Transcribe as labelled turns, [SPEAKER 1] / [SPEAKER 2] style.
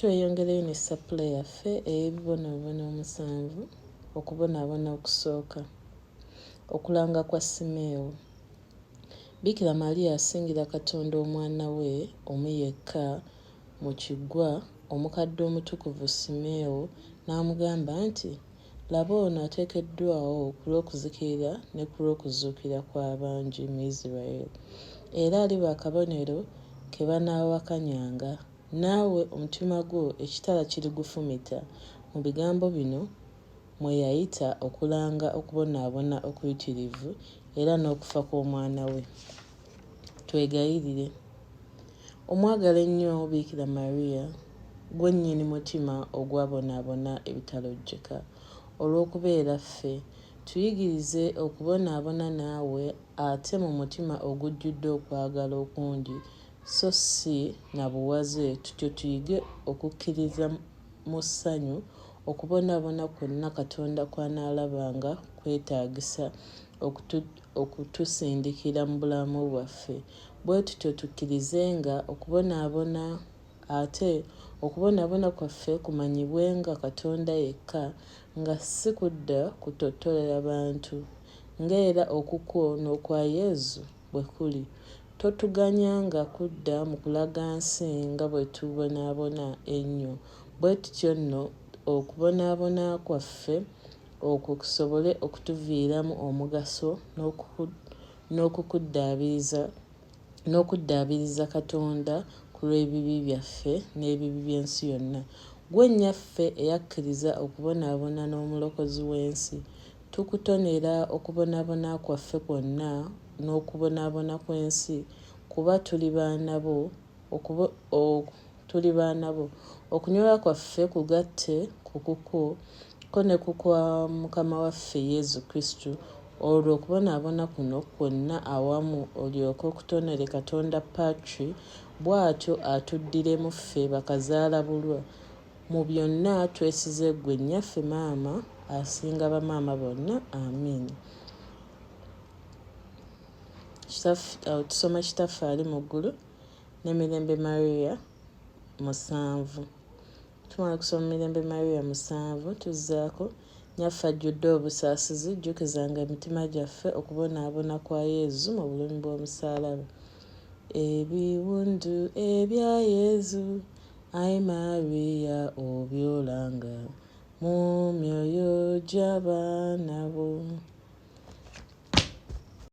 [SPEAKER 1] Tweyongereyo ne sapula yaffe ey'ebibonaabona 7 okubonaabona okusooka. Okulanga kwa Simeewo. Bikira Maria asingira Katonda omwana we omu yekka mu kiggwa, omukadde omutukuvu Simeewo n'amugamba nti, laba ono ateekeddwawo ku lw'okuzikirira ne ku lw'okuzuukira kw'abangi mu Isirayiri, era aliba akabonero ke banaawakanyanga. Naawe omutima gwo ekitala kirigufumita. Mu bigambo bino mwe yayita okulanga okubonaabona okuyitirivu era n'okufa kw'omwana we. Twegayirire. Omwagala ennyo Bikira Maria, gwe nnyini mutima ogwabonaabona ebitalojjeka, olw'okubeera ffe. Tuyigirize okubonaabona naawe ate mu mutima ogujjudde okwagala okungi so si na buwaze, tutyo tuyige okukkiriza mu ssanyu okubonaabona kwonna Katonda kw'anaalabanga kwetaagisa okutusindikira mu bulamu bwaffe. Bwe tutyo tukkirizenga okubonaabona ate okubonaabona kwaffe kumanyibwenga Katonda yekka, nga si kudda kutottolera bantu, ng'era okukwo n'okwa Yezu bwe kuli. Totuganyanga kudda mu kulaga nsi nga bwe tubonaabona ennyo. Bwe tutyo nno okubonaabona kwaffe okwo kusobole okutuviiramu omugaso n'okuddaabiriza Katonda ku lw'ebibi byaffe n'ebibi by'ensi yonna. Gwe nnyaffe eyakkiriza okubonaabona n'omulokozi w'ensi, tukutonera okubonaabona kwaffe kwonna n'okubonaabona kw'ensi, kuba tuli baana bo. Okunyolwa kwaffe kugatte ku kukwo ko ne ku kwa Mukama waffe Yezu Kristo. Olwo okubonaabona kuno kwonna awamu olyoke okutonere Katonda Patri, bw'atyo atuddiremu ffe bakazaala-bulwa. Mu byonna twesize ggwe nnyaffe maama asinga bamaama bonna. Amiina. Tusoma Kitaffe ali mu ggulu ne Mirembe Maria 7. Tumala kusoma Mirembe Maria 7 tuzzaako, nnyaffe ajjudde obusaasizi, jjukizanga emitima gyaffe okubonaabona kwa Yezu mu bulumi bw'omusaalaba. Ebiwundu ebya Yezu, Ai Maria obyolanga mu myoyo gy'abaana bo.